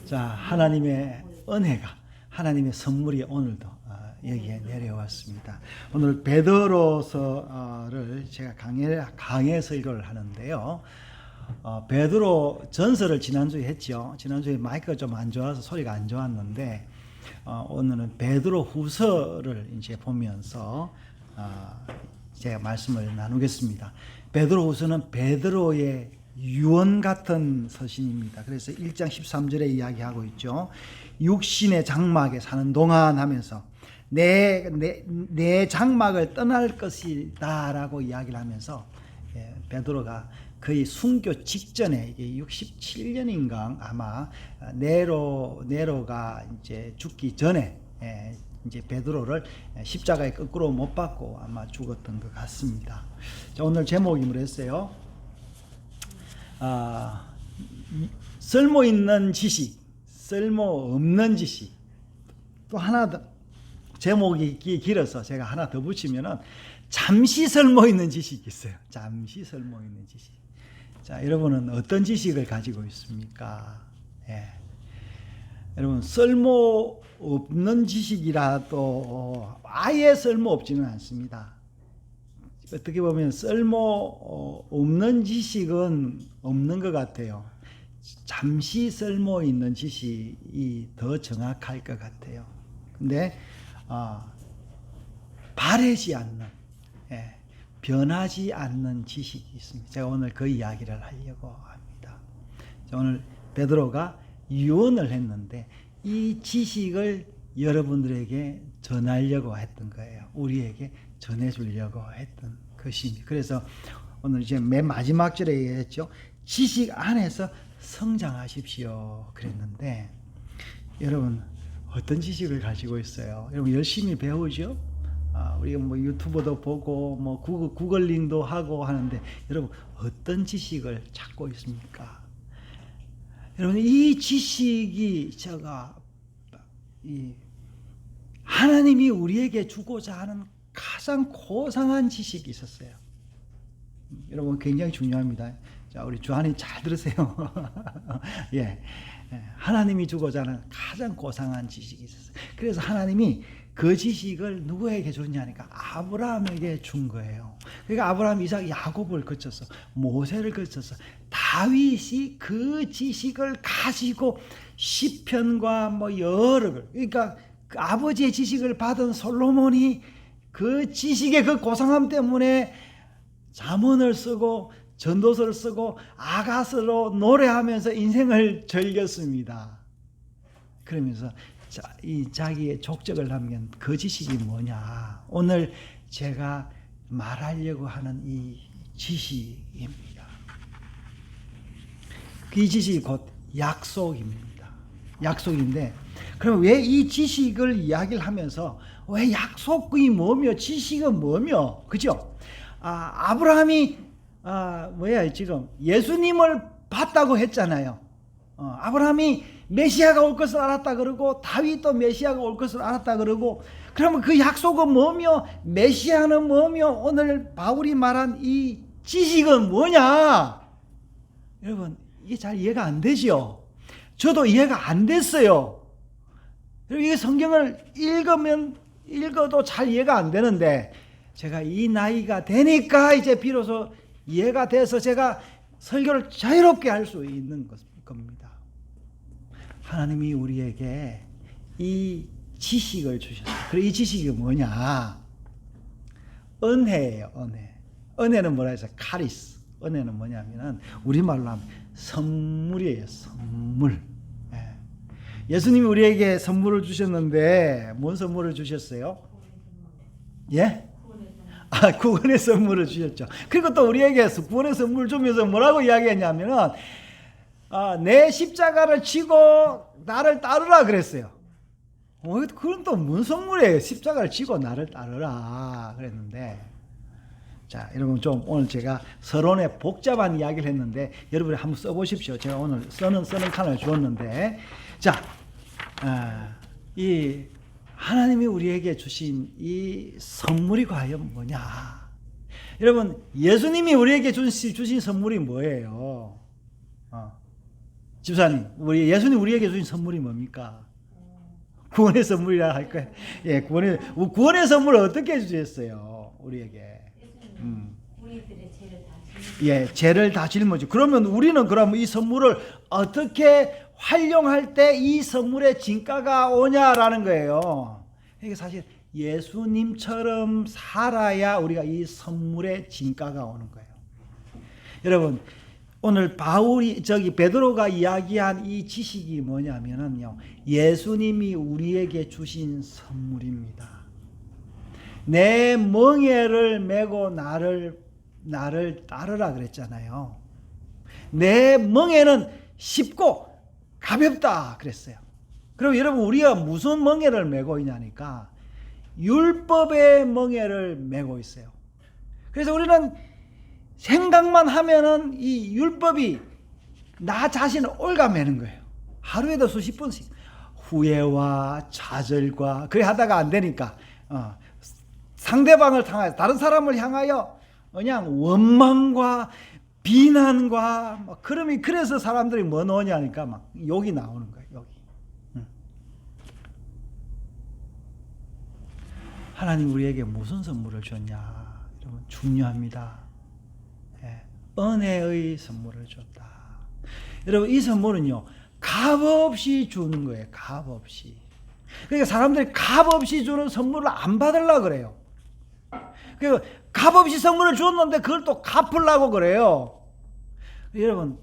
자, 하나님의 은혜가, 하나님의 선물이 오늘도 여기에 내려왔습니다. 오늘 베드로서를 제가 강해 설교를 하는데요. 베드로 전서를 지난주에 했죠. 지난주에 마이크가 좀 안 좋아서 소리가 안 좋았는데 오늘은 베드로 후서를 이제 보면서 제가 말씀을 나누겠습니다. 베드로 후서는 베드로의 유언 같은 서신입니다. 그래서 1장 13절에 이야기하고 있죠. 육신의 장막에 사는 동안 하면서 내 장막을 떠날 것이다 라고 이야기를 하면서 베드로가 거의 순교 직전에 이게 67년인가 아마 네로가 이제 죽기 전에 이제 베드로를 십자가에 거꾸로 못 박고 아마 죽었던 것 같습니다. 자, 오늘 제목이 뭐랬어요? 쓸모 있는 지식, 쓸모 없는 지식. 또 하나 더 제목이 길어서 제가 하나 더 붙이면은 잠시 쓸모 있는 지식이 있어요. 잠시 쓸모 있는 지식. 자, 여러분은 어떤 지식을 가지고 있습니까? 여러분, 쓸모 없는 지식이라도 아예 쓸모 없지는 않습니다. 어떻게 보면 쓸모 없는 지식은 없는 것 같아요. 잠시 쓸모 있는 지식이 더 정확할 것 같아요. 근데 바래지 않는, 변하지 않는 지식이 있습니다. 제가 오늘 그 이야기를 하려고 합니다. 오늘 베드로가 유언을 했는데 이 지식을 여러분들에게 전하려고 했던 거예요. 우리에게 전해주려고 했던 것입니다. 그래서 오늘 이제 맨 마지막 절에 얘기했죠. 지식 안에서 성장하십시오 그랬는데 여러분 어떤 지식을 가지고 있어요? 여러분 열심히 배우죠? 우리가 뭐 유튜브도 보고 뭐 구글링도 하고 하는데 여러분 어떤 지식을 찾고 있습니까? 여러분 이 지식이 하나님이 우리에게 주고자 하는 가장 고상한 지식이 있었어요. 여러분 굉장히 중요합니다. 자, 우리 주한이 잘 들으세요. 하나님이 주고자 하는 가장 고상한 지식이 있었어요. 그래서 하나님이 그 지식을 누구에게 줬냐니까 아브라함에게 준 거예요. 그러니까 아브라함, 이삭, 야곱을 거쳐서 모세를 거쳐서 다윗이 그 지식을 가지고 시편과 뭐 여러 걸, 그러니까 그 아버지의 지식을 받은 솔로몬이 그 지식의 그 고상함 때문에 잠언을 쓰고 전도서를 쓰고 아가서로 노래하면서 인생을 즐겼습니다. 그러면서 이 자기의 족적을 남긴 그 지식이 뭐냐? 오늘 제가 말하려고 하는 이 지식입니다. 이 지식이 곧 약속입니다. 약속인데 그럼 왜 이 지식을 이야기를 하면서 왜 약속이 뭐며 지식은 뭐며 그죠? 아브라함이 지금 예수님을 봤다고 했잖아요. 아브라함이 메시아가 올 것을 알았다 그러고 다윗도 메시아가 올 것을 알았다 그러고 그러면 그 약속은 뭐며 메시아는 뭐며 오늘 바울이 말한 이 지식은 뭐냐? 여러분 이게 잘 이해가 안 되죠? 저도 이해가 안 됐어요. 이게 성경을 읽어도 잘 이해가 안 되는데 제가 이 나이가 되니까 이제 비로소 이해가 돼서 제가 설교를 자유롭게 할 수 있는 겁니다. 하나님이 우리에게 이 지식을 주셨어요. 그리고 이 지식이 뭐냐? 은혜예요, 은혜. 은혜는 뭐라 해서 카리스. 은혜는 뭐냐면은 우리말로 하면 선물이에요, 선물. 예수님이 우리에게 선물을 주셨는데 뭔 선물을 주셨어요? 구원의 선물을 주셨죠. 그리고 또 우리에게 구원의 선물을 주면서 뭐라고 이야기했냐면은 내 십자가를 지고 나를 따르라 그랬어요. 그건 또 무슨 선물이에요? 십자가를 지고 나를 따르라 그랬는데 자, 여러분 좀 오늘 제가 서론에 복잡한 이야기를 했는데 여러분이 한번 써보십시오. 제가 오늘 쓰는 칸을 주었는데 자, 이 하나님이 우리에게 주신 이 선물이 과연 뭐냐? 여러분 예수님이 우리에게 주신 선물이 뭐예요? 집사님, 우리 예수님 우리에게 주신 선물이 뭡니까? 구원의 선물이라 할 거예요. 예, 구원의 선물을 어떻게 주셨어요? 우리에게. 우리들의 죄를 다 예, 죄를 다 짊어지고. 그러면 우리는 그럼 이 선물을 어떻게 활용할 때 이 선물의 진가가 오냐라는 거예요. 이게 사실 예수님처럼 살아야 우리가 이 선물의 진가가 오는 거예요. 여러분, 오늘 베드로가 이야기한 이 지식이 뭐냐면요, 예수님이 우리에게 주신 선물입니다. 내 멍에를 메고 나를 따르라 그랬잖아요. 내 멍에는 쉽고 가볍다 그랬어요. 그럼 여러분, 우리가 무슨 멍에를 메고 있냐니까 율법의 멍에를 메고 있어요. 그래서 우리는 생각만 하면은 이 율법이 나 자신을 올가매는 거예요. 하루에도 수십 번씩 후회와 좌절과 그래 하다가 안 되니까 상대방을 향하여, 다른 사람을 향하여 그냥 원망과 비난과 막 그래서 사람들이 뭐 넣냐니까 막 욕이 나오는 거예요. 욕이. 하나님 우리에게 무슨 선물을 줬냐? 여러분, 중요합니다. 예, 은혜의 선물을 줬다. 여러분, 이 선물은요, 값없이 주는 거예요. 값없이. 그러니까 사람들이 값없이 주는 선물을 안 받으려고 그래요. 그러니까 값없이 선물을 줬는데 그걸 또 갚으려고 그래요. 여러분,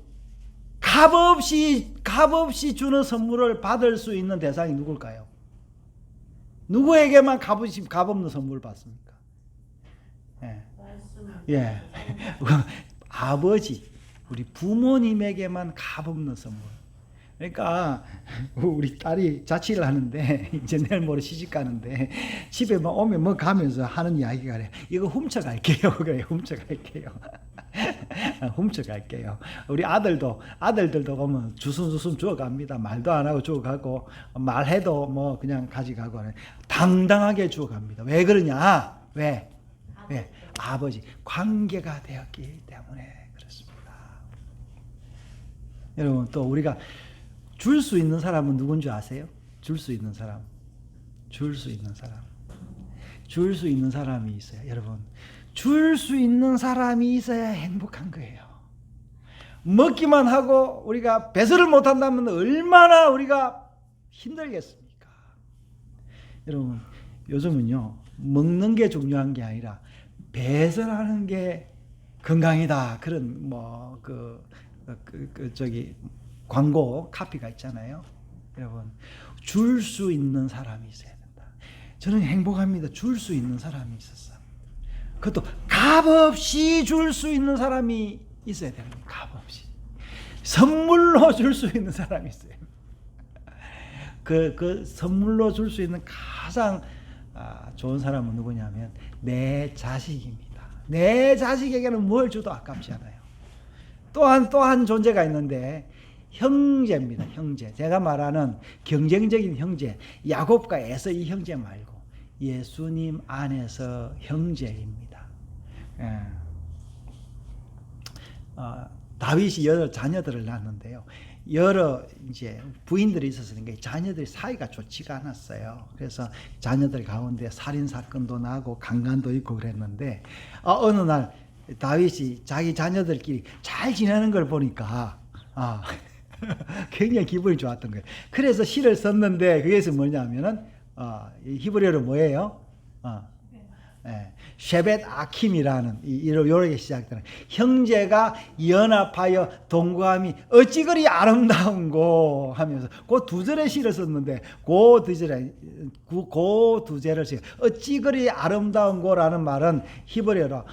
값없이 주는 선물을 받을 수 있는 대상이 누굴까요? 누구에게만 값없는 선물을 받습니까? 예. 예. 아버지, 우리 부모님에게만 값없는 선물. 그러니까 우리 딸이 자취를 하는데 이제 내일 모레 시집 가는데 집에 오면 뭐 가면서 하는 이야기가 그래. 이거 훔쳐갈게요. 그래, 훔쳐갈게요. 훔쳐갈게요. 우리 아들들도 보면 주섬주섬 주워갑니다. 말도 안 하고 주워가고 말해도 뭐 그냥 가져가고 당당하게 주워갑니다. 왜 그러냐? 왜? 아버지 관계가 되었기 때문에 그렇습니다. 여러분, 또 우리가 줄 수 있는 사람은 누군지 아세요? 줄 수 있는 사람이 있어요. 여러분, 줄 수 있는 사람이 있어야 행복한 거예요. 먹기만 하고 우리가 배설을 못한다면 얼마나 우리가 힘들겠습니까? 여러분, 요즘은요, 먹는 게 중요한 게 아니라 배설하는 게 건강이다, 그런 광고 카피가 있잖아요. 여러분, 줄 수 있는 사람이 있어야 된다. 저는 행복합니다. 줄 수 있는 사람이 있었어. 그것도 값없이 줄 수 있는 사람이 있어야 되는 거예요. 값없이. 선물로 줄 수 있는 사람이 있어요. 그 선물로 줄 수 있는 가장 좋은 사람은 누구냐면 내 자식입니다. 내 자식에게는 뭘 줘도 아깝지 않아요. 또한 존재가 있는데 형제입니다. 형제. 제가 말하는 경쟁적인 형제, 야곱과 에서 이 형제 말고 예수님 안에서 형제입니다. 다윗이 여러 자녀들을 낳았는데요. 여러 이제 부인들이 있었으니까 자녀들이 사이가 좋지가 않았어요. 그래서 자녀들 가운데 살인 사건도 나고 강간도 있고 그랬는데 어느 날 다윗이 자기 자녀들끼리 잘 지내는 걸 보니까 굉장히 기분이 좋았던 거예요. 그래서 시를 썼는데 그것이 뭐냐면은 히브리어로 뭐예요? 쉐벳 아킴이라는 이렇게 시작되는 형제가 연합하여 동거함이 어찌 그리 아름다운고 하면서 그 두 절의 시를 썼는데 그 두 절을 써요. 어찌 그리 아름다운고라는 말은 히브리어로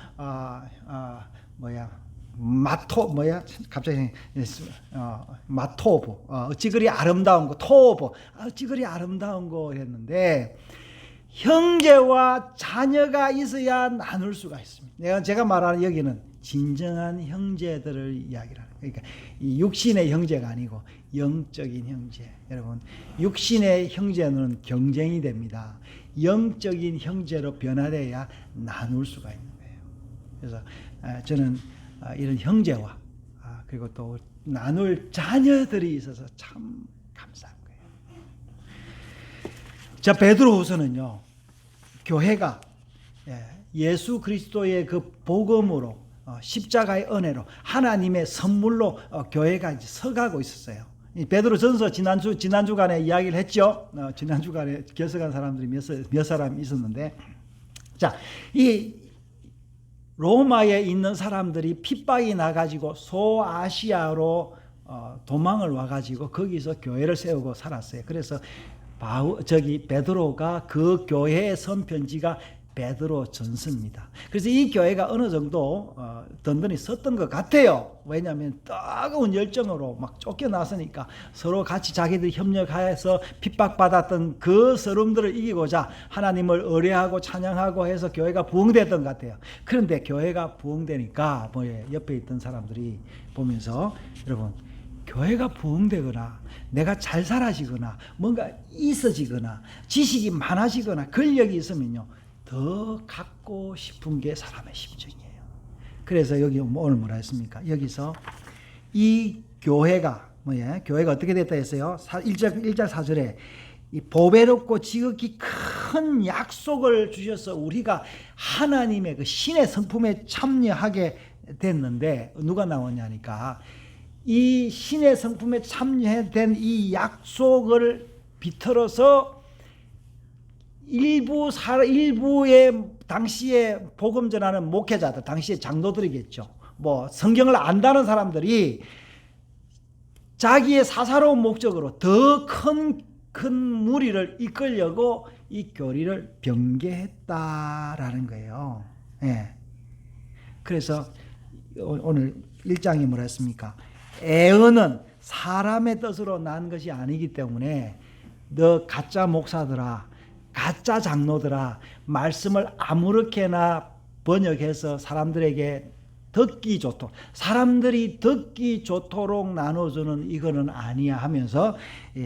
마토브 어찌 그리 아름다운 거 토브 어찌 그리 아름다운 거 했는데 형제와 자녀가 있어야 나눌 수가 있습니다. 제가 말하는 여기는 진정한 형제들을 이야기를 하는 거예요. 그러니까 이 육신의 형제가 아니고 영적인 형제. 여러분, 육신의 형제는 경쟁이 됩니다. 영적인 형제로 변화돼야 나눌 수가 있는 거예요. 그래서 저는 이런 형제와 그리고 또 나눌 자녀들이 있어서 참 감사한 거예요. 자, 베드로후서는요, 교회가 예수 그리스도의 그 복음으로 십자가의 은혜로 하나님의 선물로 교회가 이제 서가고 있었어요. 베드로전서 지난주간에 이야기를 했죠. 지난주간에 결석한 사람들이 몇 사람 있었는데, 자, 이 로마에 있는 사람들이 핍박이 나가지고 소아시아로 도망을 와가지고 거기서 교회를 세우고 살았어요. 그래서 베드로가 그 교회에 쓴 편지가 베드로 전서입니다. 그래서 이 교회가 어느 정도 든든히 섰던 것 같아요. 왜냐하면 뜨거운 열정으로 막 쫓겨났으니까 서로 같이 자기들이 협력하여서 핍박받았던 그 서름들을 이기고자 하나님을 의뢰하고 찬양하고 해서 교회가 부흥됐던 것 같아요. 그런데 교회가 부흥되니까 옆에 있던 사람들이 보면서, 여러분, 교회가 부흥되거나 내가 잘 살아지거나 뭔가 있어지거나 지식이 많아지거나 근력이 있으면요, 더 갖고 싶은 게 사람의 심정이에요. 그래서 여기 오늘 뭐라 했습니까? 여기서 이 교회가 교회가 어떻게 됐다 했어요? 1절 4절에 이 보배롭고 지극히 큰 약속을 주셔서 우리가 하나님의 그 신의 성품에 참여하게 됐는데, 누가 나오냐니까 이 신의 성품에 참여된 이 약속을 비틀어서 일부의 당시에 복음 전하는 목회자들, 당시에 장로들이겠죠. 뭐 성경을 안다는 사람들이 자기의 사사로운 목적으로 더 큰 무리를 이끌려고 이 교리를 변개했다라는 거예요. 예. 그래서 오늘 1장이 뭐라 했습니까? 애언은 사람의 뜻으로 난 것이 아니기 때문에 너 가짜 목사들아, 가짜 장로들아, 말씀을 아무렇게나 번역해서 사람들에게 듣기 좋도록, 사람들이 듣기 좋도록 나눠주는 이거는 아니야 하면서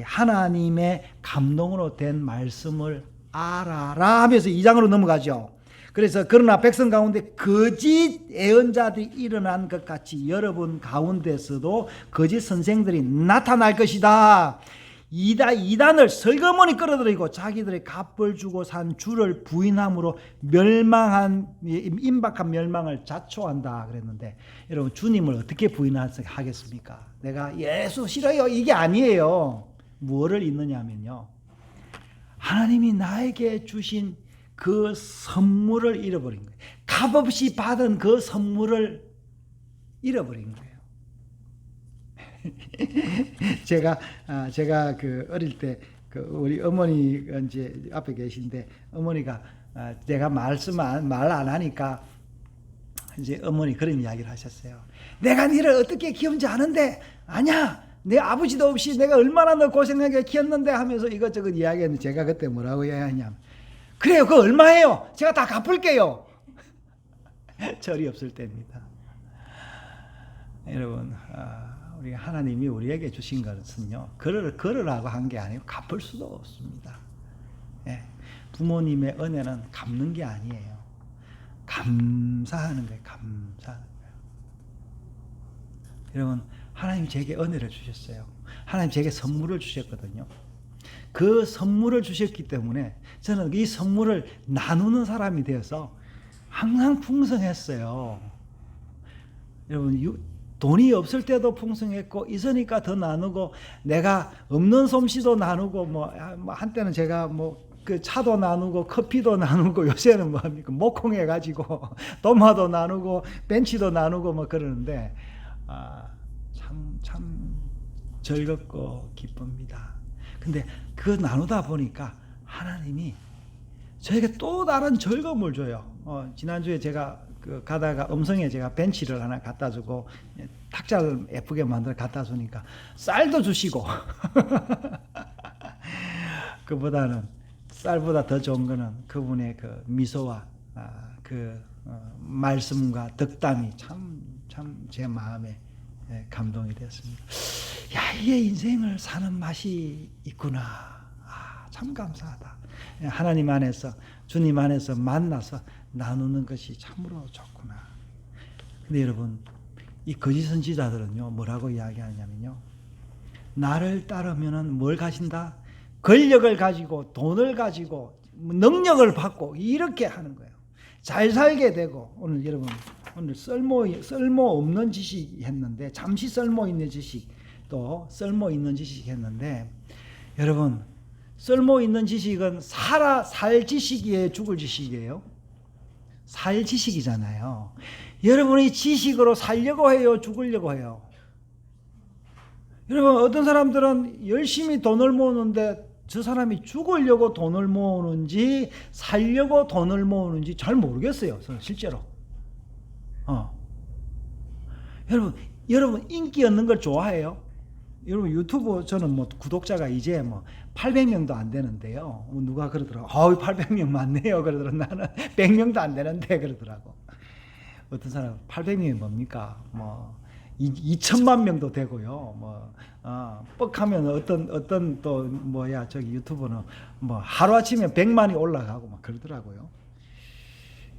하나님의 감동으로 된 말씀을 알아라 하면서 2장으로 넘어가죠. 그래서 그러나 백성 가운데 거짓 예언자들이 일어난 것 같이 여러분 가운데서도 거짓 선생들이 나타날 것이다. 이단을 슬그머니 끌어들이고 자기들의 값을 주고 산 주를 부인함으로 임박한 멸망을 자초한다 그랬는데, 여러분, 주님을 어떻게 부인하겠습니까? 내가 예수 싫어요, 이게 아니에요. 무엇을 잊느냐 하면요, 하나님이 나에게 주신 그 선물을 잃어버린 거예요. 값없이 받은 그 선물을 잃어버린 거예요. 제가 그 어릴 때 그 우리 어머니가 이제 앞에 계신데, 어머니가 제가 말 안 하니까 이제 어머니 그런 이야기를 하셨어요. 내가 니를 어떻게 키운지 아는데, 아냐, 내 아버지도 없이 내가 얼마나 너 고생하게 키웠는데 하면서 이것저것 이야기했는데, 제가 그때 뭐라고 이야기하냐면, 그래요, 그거 얼마예요? 제가 다 갚을게요. 절이 없을 때입니다. 여러분, 우리 하나님이 우리에게 주신 것은요, 걸으라고 한 게 아니고 갚을 수도 없습니다. 예. 부모님의 은혜는 갚는 게 아니에요. 감사하는 거예요. 감사하는 거예요. 여러분, 하나님 제게 은혜를 주셨어요. 하나님 제게 선물을 주셨거든요. 그 선물을 주셨기 때문에 저는 이 선물을 나누는 사람이 되어서 항상 풍성했어요. 여러분, 돈이 없을 때도 풍성했고, 있으니까 더 나누고, 내가 없는 솜씨도 나누고, 뭐 한때는 제가 그 차도 나누고 커피도 나누고, 요새는 뭐합니까, 목콩해 가지고 도마도 나누고 벤치도 나누고 뭐 그러는데, 참 즐겁고 기쁩니다. 근데 그 나누다 보니까 하나님이 저에게 또 다른 즐거움을 줘요. 지난주에 제가 가다가 음성에 제가 벤치를 하나 갖다 주고 탁자를 예쁘게 만들어 갖다 주니까 쌀도 주시고 그보다는 쌀보다 더 좋은 거는 그분의 그 미소와 말씀과 덕담이 참 제 마음에 감동이 됐습니다. 야, 이게 인생을 사는 맛이 있구나. 참 감사하다. 하나님 안에서, 주님 안에서 만나서 나누는 것이 참으로 좋구나. 근데 여러분, 이 거짓 선지자들은요, 뭐라고 이야기하냐면요, 나를 따르면은 뭘 가진다? 권력을 가지고, 돈을 가지고, 능력을 받고, 이렇게 하는 거예요. 잘 살게 되고. 오늘 여러분, 오늘 쓸모 없는 지식 했는데, 잠시 쓸모 있는 지식, 또 쓸모 있는 지식 했는데, 여러분, 쓸모 있는 지식은 살 지식이에요, 죽을 지식이에요? 살 지식이잖아요. 여러분이 지식으로 살려고 해요, 죽으려고 해요? 여러분, 어떤 사람들은 열심히 돈을 모으는데 저 사람이 죽으려고 돈을 모으는지 살려고 돈을 모으는지 잘 모르겠어요, 실제로. 여러분 인기 얻는 걸 좋아해요? 여러분 유튜브 저는 뭐 구독자가 이제 뭐 800명도 안 되는데요. 누가 그러더라고. 800명 많네요. 그러더라고. 나는 100명도 안 되는데 그러더라고. 어떤 사람 800명이 뭡니까? 뭐 2천만 명도 되고요. 뭐 뻑하면 어떤 또 뭐야 저기 유튜브는 뭐 하루 아침에 100만이 올라가고 막 그러더라고요.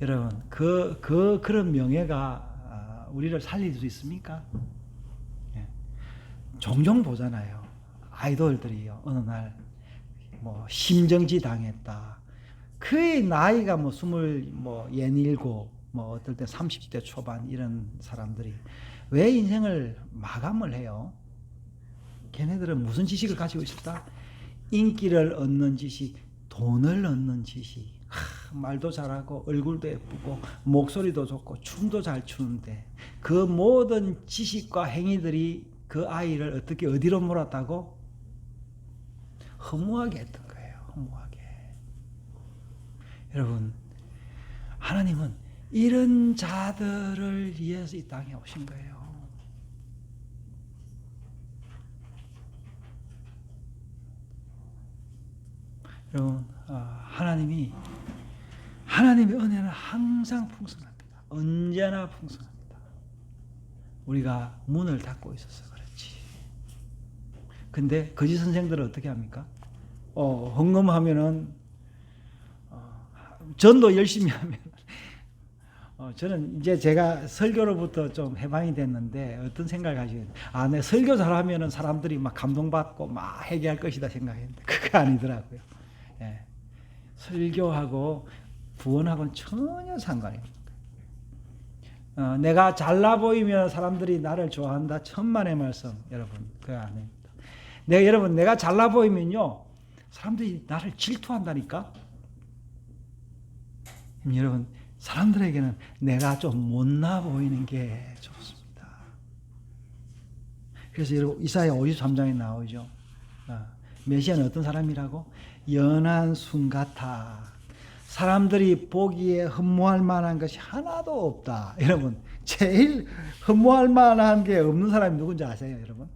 여러분 그런 명예가 우리를 살릴 수 있습니까? 종종 보잖아요. 아이돌들이요. 어느 날 뭐 심정지 당했다. 그의 나이가 뭐 27, 뭐 어떨 때 30대 초반 이런 사람들이 왜 인생을 마감을 해요? 걔네들은 무슨 지식을 가지고 있었다? 인기를 얻는 지식, 돈을 얻는 지식. 말도 잘하고 얼굴도 예쁘고 목소리도 좋고 춤도 잘 추는데 그 모든 지식과 행위들이 그 아이를 어떻게 어디로 몰았다고? 허무하게 했던 거예요. 허무하게. 여러분, 하나님은 이런 자들을 위해서 이 땅에 오신 거예요. 여러분, 하나님의 은혜는 항상 풍성합니다. 언제나 풍성합니다. 우리가 문을 닫고 있어서 그렇지. 근데 거짓 선생들은 어떻게 합니까? 헌금하면은 전도 열심히 하면 저는 이제 제가 설교로부터 좀 해방이 됐는데 어떤 생각을 가지고 내 설교 잘하면은 사람들이 막 감동받고 막 회개할 것이다 생각했는데 그거 아니더라고요. 예. 설교하고 구원하고는 전혀 상관이 없어요. 내가 잘나 보이면 사람들이 나를 좋아한다. 천만의 말씀, 여러분 그거 아닙니다. 내가 잘나 보이면요 사람들이 나를 질투한다니까. 여러분 사람들에게는 내가 좀 못나 보이는 게 좋습니다. 그래서 여러분 이사야 53장에 나오죠. 메시아는 어떤 사람이라고? 연한 순 같아. 사람들이 보기에 흠모할 만한 것이 하나도 없다. 여러분 제일 흠모할 만한 게 없는 사람이 누군지 아세요, 여러분?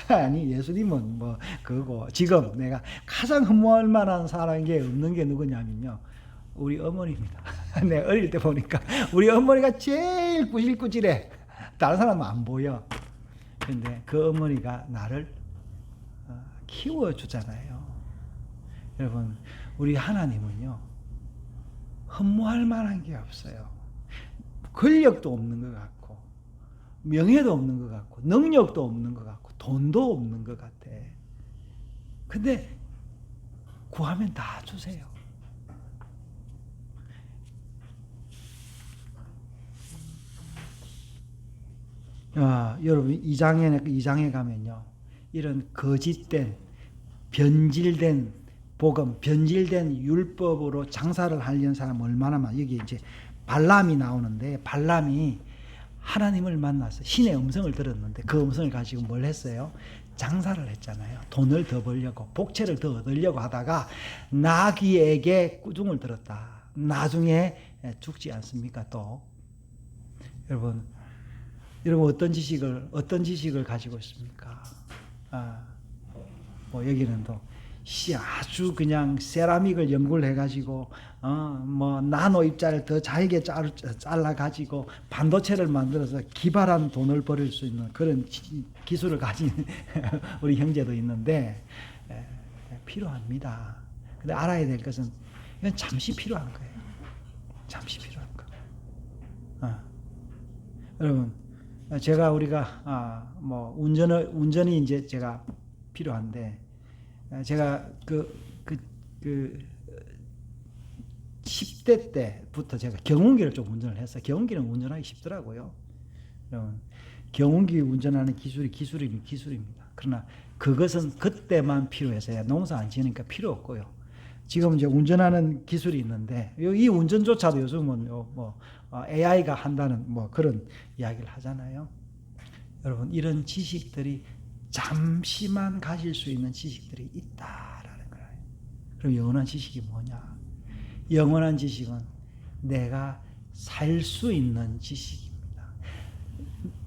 아니 예수님은 뭐 그거 지금 내가 가장 흠모할 만한 사람인 게 없는 게 누구냐면요, 우리 어머니입니다. 내가 어릴 때 보니까 우리 어머니가 제일 꾸질꾸질해. 다른 사람은 안 보여. 근데 그 어머니가 나를 키워주잖아요. 여러분 우리 하나님은요 흠모할 만한 게 없어요. 권력도 없는 것 같고 명예도 없는 것 같고 능력도 없는 것 같고 돈도 없는 것 같아. 근데 구하면 다 주세요. 여러분 2장에 가면요 이런 거짓된 변질된 복음, 변질된 율법으로 장사를 하려는 사람 얼마나 많아. 여기 이제 발람이 나오는데 발람이 하나님을 만나서 신의 음성을 들었는데 그 음성을 가지고 뭘 했어요? 장사를 했잖아요. 돈을 더 벌려고 복채를 더 얻으려고 하다가 나귀에게 꾸중을 들었다. 나중에 죽지 않습니까? 또 여러분 어떤 지식을 가지고 있습니까? 뭐 여기는 또 아주 그냥 세라믹을 연구를 해가지고 뭐 나노 입자를 더 잘게 잘라가지고 반도체를 만들어서 기발한 돈을 벌일 수 있는 그런 기술을 가진 우리 형제도 있는데 필요합니다. 근데 알아야 될 것은 이건 잠시 필요한 거예요. 잠시 필요한 거. 여러분, 우리가 뭐 운전이 이제 제가 필요한데, 제가 그 10대 때부터 제가 경운기를 좀 운전을 했어요. 경운기는 운전하기 쉽더라고요. 여러분, 경운기 운전하는 기술입니다. 그러나 그것은 그때만 필요해서요. 농사 안 지으니까 필요 없고요. 지금 이제 운전하는 기술이 있는데 이 운전조차도 요즘은 AI가 한다는 뭐 그런 이야기를 하잖아요. 여러분, 이런 지식들이 잠시만 가질 수 있는 지식들이 있다라는 거예요. 그럼 영원한 지식이 뭐냐? 영원한 지식은 내가 살 수 있는 지식입니다.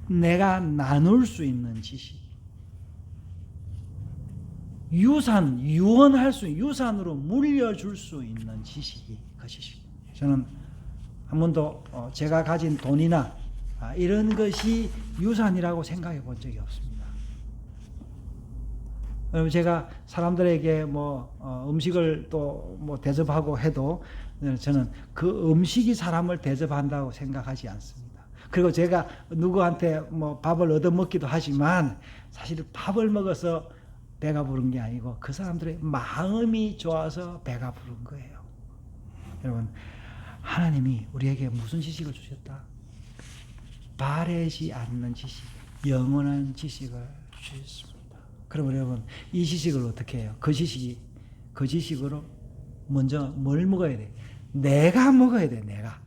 내가 나눌 수 있는 지식. 유산으로 물려줄 수 있는 지식이 그 지식입니다. 저는 한 번도 제가 가진 돈이나 이런 것이 유산이라고 생각해 본 적이 없습니다. 여러분, 제가 사람들에게 음식을 또 대접하고 해도 저는 그 음식이 사람을 대접한다고 생각하지 않습니다. 그리고 제가 누구한테 밥을 얻어먹기도 하지만 사실 밥을 먹어서 배가 부른 게 아니고 그 사람들의 마음이 좋아서 배가 부른 거예요. 여러분, 하나님이 우리에게 무슨 지식을 주셨다? 바래지 않는 지식, 영원한 지식을 주셨습니다. 그러면 여러분, 이 지식을 어떻게 해요? 그 지식으로 먼저 뭘 먹어야 돼? 내가 먹어야 돼, 내가.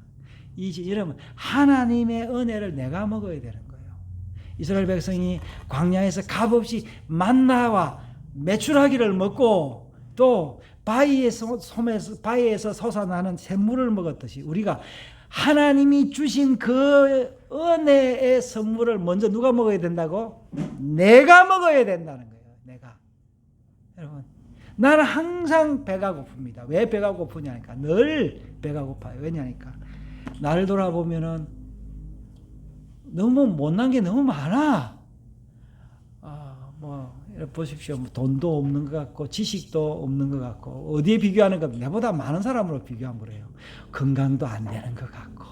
여러분, 하나님의 은혜를 내가 먹어야 되는 거예요. 이스라엘 백성이 광야에서 값없이 만나와 메추라기를 먹고 또 바위에서 솟아나는 샘물을 먹었듯이 우리가 하나님이 주신 그 은혜의 선물을 먼저 누가 먹어야 된다고? 내가 먹어야 된다는 거예요. 내가. 여러분, 나는 항상 배가 고픕니다. 왜 배가 고프냐니까. 늘 배가 고파요. 왜냐니까 나를 돌아보면은 너무 못난 게 너무 많아. 보십시오. 돈도 없는 것 같고 지식도 없는 것 같고 어디에 비교하는 것? 내보다 많은 사람으로 비교하면 그래요. 건강도 안 되는 것 같고.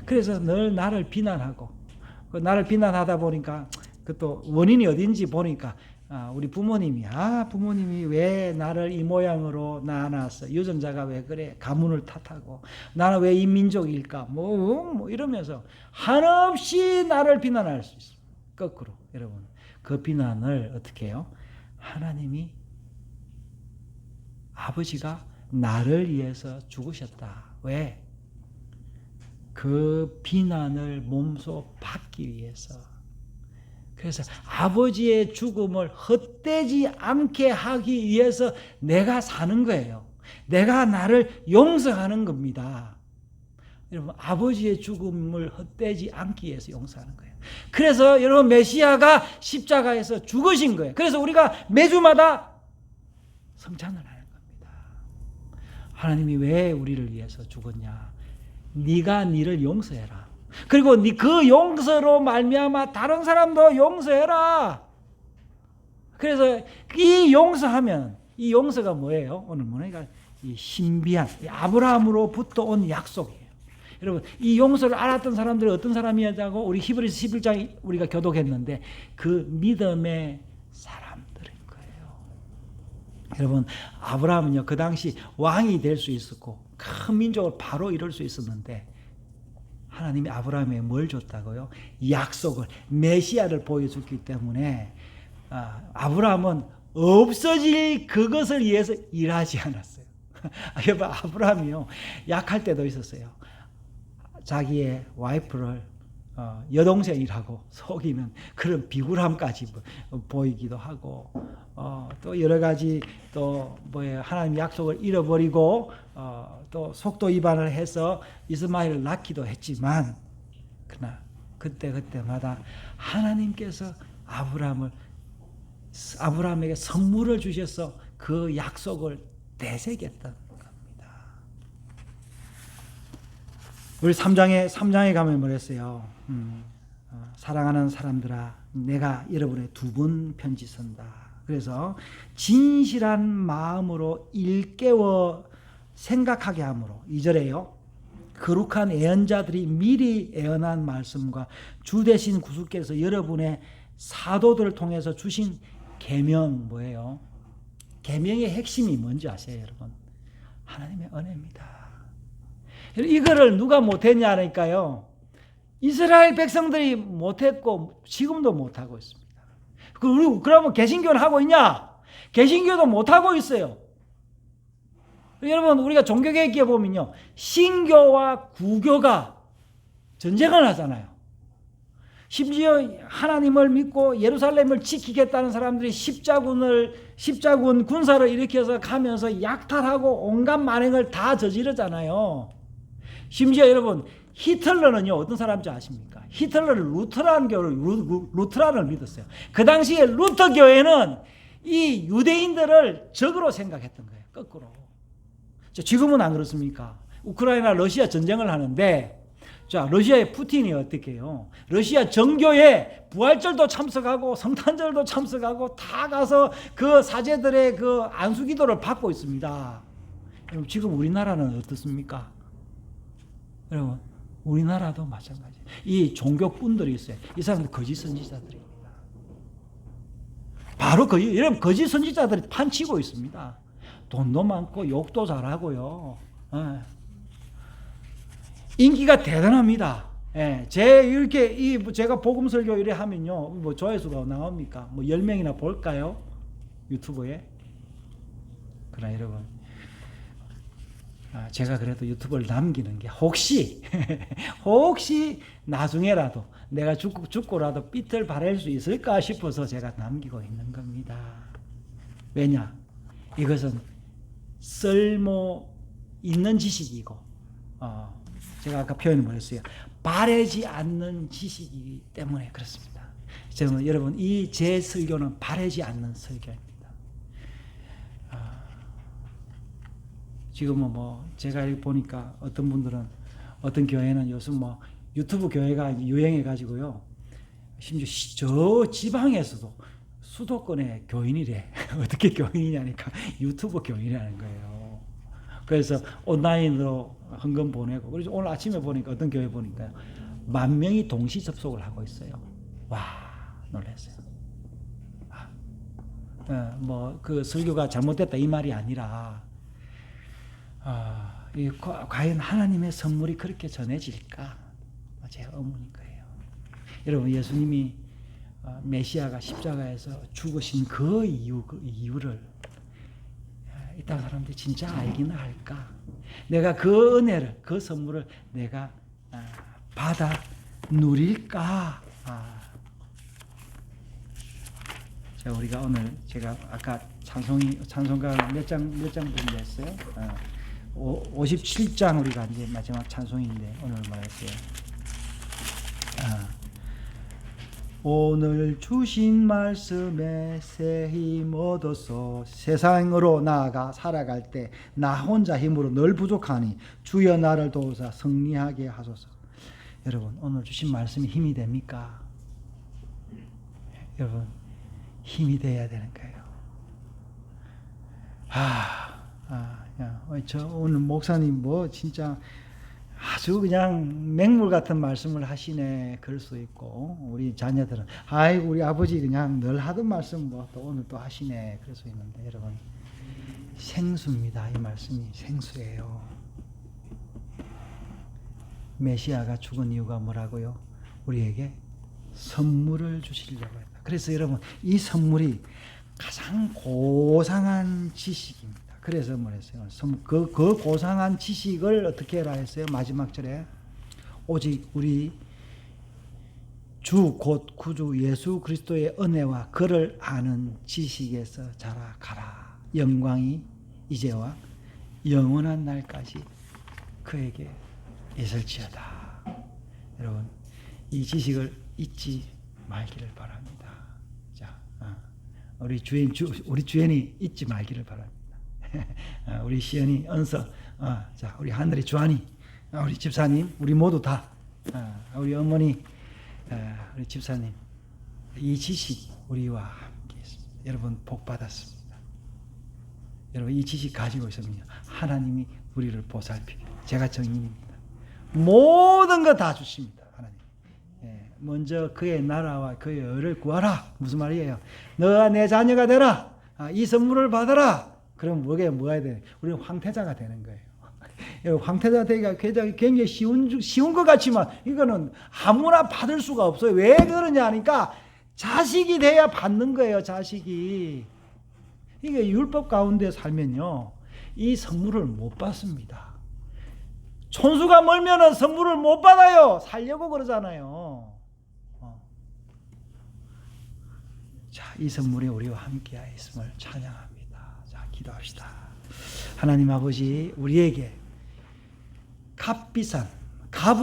그래서 늘 나를 비난하고 나를 비난하다 보니까 그 또 원인이 어딘지 보니까 우리 부모님이 왜 나를 이 모양으로 낳아놨어? 유전자가 왜 그래? 가문을 탓하고 나는 왜 이 민족일까? 이러면서 한없이 나를 비난할 수 있어요. 거꾸로 여러분, 그 비난을 어떻게 해요? 하나님이 아버지가 나를 위해서 죽으셨다. 왜? 그 비난을 몸소 받기 위해서. 그래서 아버지의 죽음을 헛되지 않게 하기 위해서 내가 사는 거예요. 내가 나를 용서하는 겁니다. 여러분, 아버지의 죽음을 헛되지 않기 위해서 용서하는 거예요. 그래서 여러분, 메시아가 십자가에서 죽으신 거예요. 그래서 우리가 매주마다 성찬을 하는 겁니다. 하나님이 왜 우리를 위해서 죽었냐? 네가 네를 용서해라. 그리고 그 용서로 말미암아 다른 사람도 용서해라. 그래서 이 용서가 뭐예요? 오늘 뭐냐니까 이 신비한 아브라함으로부터 온 약속이에요. 여러분, 이 용서를 알았던 사람들이 어떤 사람이었다고 우리 히브리서 11장 우리가 교독했는데 그 믿음의 사람들인 거예요. 여러분, 아브라함은요, 그 당시 왕이 될 수 있었고 큰 민족을 바로 이룰 수 있었는데 하나님이 아브라함에게 뭘 줬다고요? 약속을, 메시아를 보여줬기 때문에 아브라함은 없어질 그것을 위해서 일하지 않았어요. 여러분, 아브라함이요, 약할 때도 있었어요. 자기의 와이프를 여동생이라고 속이는 그런 비굴함까지 보이기도 하고, 또 여러 가지 하나님 약속을 잃어버리고 또 속도 위반을 해서 이스마엘을 낳기도 했지만, 그러나 그때마다 하나님께서 아브라함에게 선물을 주셔서 그 약속을 되새겼던 겁니다. 우리 3장에 가면 뭐랬어요? 사랑하는 사람들아, 내가 여러분의 두 번 편지 쓴다. 그래서 진실한 마음으로 일깨워 생각하게 함으로, 2절에요. 거룩한 예언자들이 미리 예언한 말씀과 주 대신 구주께서 여러분의 사도들을 통해서 주신 계명 뭐예요? 계명의 핵심이 뭔지 아세요, 여러분? 하나님의 은혜입니다. 이거를 누가 못했냐니까요. 이스라엘 백성들이 못했고 지금도 못하고 있습니다. 그러면 개신교는 하고 있냐? 개신교도 못하고 있어요. 여러분, 우리가 종교개혁기에 보면요, 신교와 구교가 전쟁을 하잖아요. 심지어 하나님을 믿고 예루살렘을 지키겠다는 사람들이 십자군 군사를 일으켜서 가면서 약탈하고 온갖 만행을 다 저지르잖아요. 심지어 여러분, 히틀러는요, 어떤 사람인지 아십니까? 히틀러는 루트란을 믿었어요. 그 당시에 루터 교회는 이 유대인들을 적으로 생각했던 거예요. 거꾸로. 지금은 안 그렇습니까? 우크라이나 러시아 전쟁을 하는데, 자, 러시아의 푸틴이 어떻게 해요? 러시아 정교에 부활절도 참석하고 성탄절도 참석하고 다 가서 그 사제들의 그 안수기도를 받고 있습니다. 여러분, 지금 우리나라는 어떻습니까? 여러분, 우리나라도 마찬가지. 이 종교꾼들이 있어요. 이 사람들 거짓 선지자들입니다. 바로 여러분, 거짓 선지자들이 판치고 있습니다. 돈도 많고 욕도 잘하고요. 인기가 대단합니다. 제가 복음 설교 이래 하면요, 뭐 조회수가 나옵니까? 뭐 10명이나 볼까요? 유튜브에. 그러나 여러분, 제가 그래도 유튜브를 남기는 게 혹시 나중에라도 내가 죽고라도 삐틀 바랄 수 있을까 싶어서 제가 남기고 있는 겁니다. 왜냐? 이것은 쓸모 있는 지식이고, 제가 아까 표현을 뭐였어요? 바래지 않는 지식이기 때문에 그렇습니다. 저는 여러분, 이 제 설교는 바래지 않는 설교입니다. 지금은 뭐 제가 여기 보니까 어떤 분들은, 어떤 교회는 요즘 뭐 유튜브 교회가 유행해 가지고요, 심지어 저 지방에서도 수도권의 교인이래. 어떻게 교인이냐니까 유튜브 교인이라는 거예요. 그래서 온라인으로 헌금 보내고, 그래서 오늘 아침에 보니까 어떤 교회 보니까 10,000명이 동시 접속을 하고 있어요. 와, 놀랐어요. 뭐 그 설교가 잘못됐다 이 말이 아니라, 과연 하나님의 선물이 그렇게 전해질까? 제 의문인 거예요. 여러분, 예수님이 메시아가 십자가에서 죽으신 그 이유를 이 땅 사람들이 진짜 알기는 할까? 내가 그 은혜를, 그 선물을 내가 받아 누릴까? 자, 우리가 오늘, 제가 아까 찬송가 몇 장 준비했어요? 57장 우리가 이제 마지막 찬송인데, 오늘 뭐였어요? 오늘 주신 말씀에 새 힘 얻어서 세상으로 나아가 살아갈 때 나 혼자 힘으로 늘 부족하니 주여 나를 도우사 승리하게 하소서. 여러분, 오늘 주신 말씀이 힘이 됩니까? 여러분, 힘이 돼야 되는 거예요. 저 오늘 목사님 뭐 진짜 아주 그냥 맹물 같은 말씀을 하시네, 그럴 수 있고, 우리 자녀들은 아이고 우리 아버지 그냥 늘 하던 말씀 뭐 또 오늘 또 하시네, 그럴 수 있는데, 여러분, 생수입니다. 이 말씀이 생수예요. 메시아가 죽은 이유가 뭐라고요? 우리에게 선물을 주시려고 했다. 그래서 여러분, 이 선물이 가장 고상한 지식입니다. 그래서 뭐랬어요? 그 고상한 지식을 어떻게 해라 했어요? 마지막 절에 오직 우리 주 곧 구주 예수 그리스도의 은혜와 그를 아는 지식에서 자라가라. 영광이 이제와 영원한 날까지 그에게 있을지어다. 여러분, 이 지식을 잊지 말기를 바랍니다. 자, 우리 주연이 잊지 말기를 바랍니다. 우리 시연이, 은서, 자, 우리 하늘의 주한이, 우리 집사님, 우리 모두 다, 우리 어머니, 우리 집사님, 이 지식 우리와 함께 있습니다. 여러분, 복 받았습니다. 여러분, 이 지식 가지고 있으면 하나님이 우리를 보살피고, 제가 증인입니다. 모든 거 다 주십니다. 하나님. 예, 먼저 그의 나라와 그의 의를 구하라. 무슨 말이에요? 너가 내 자녀가 되라. 이 선물을 받아라. 그럼 뭐가 돼? 우리는 황태자가 되는 거예요. 황태자 되기가 굉장히 쉬운 것 같지만 이거는 아무나 받을 수가 없어요. 왜 그러냐 하니까 자식이 돼야 받는 거예요. 자식이. 이게 율법 가운데 살면요, 이 선물을 못 받습니다. 촌수가 멀면은 선물을 못 받아요. 살려고 그러잖아요. 자, 이 선물이 우리와 함께 하였음을 찬양합니다. 자, 기도합시다. 하나님 아버지, 우리에게 값비싼 값으로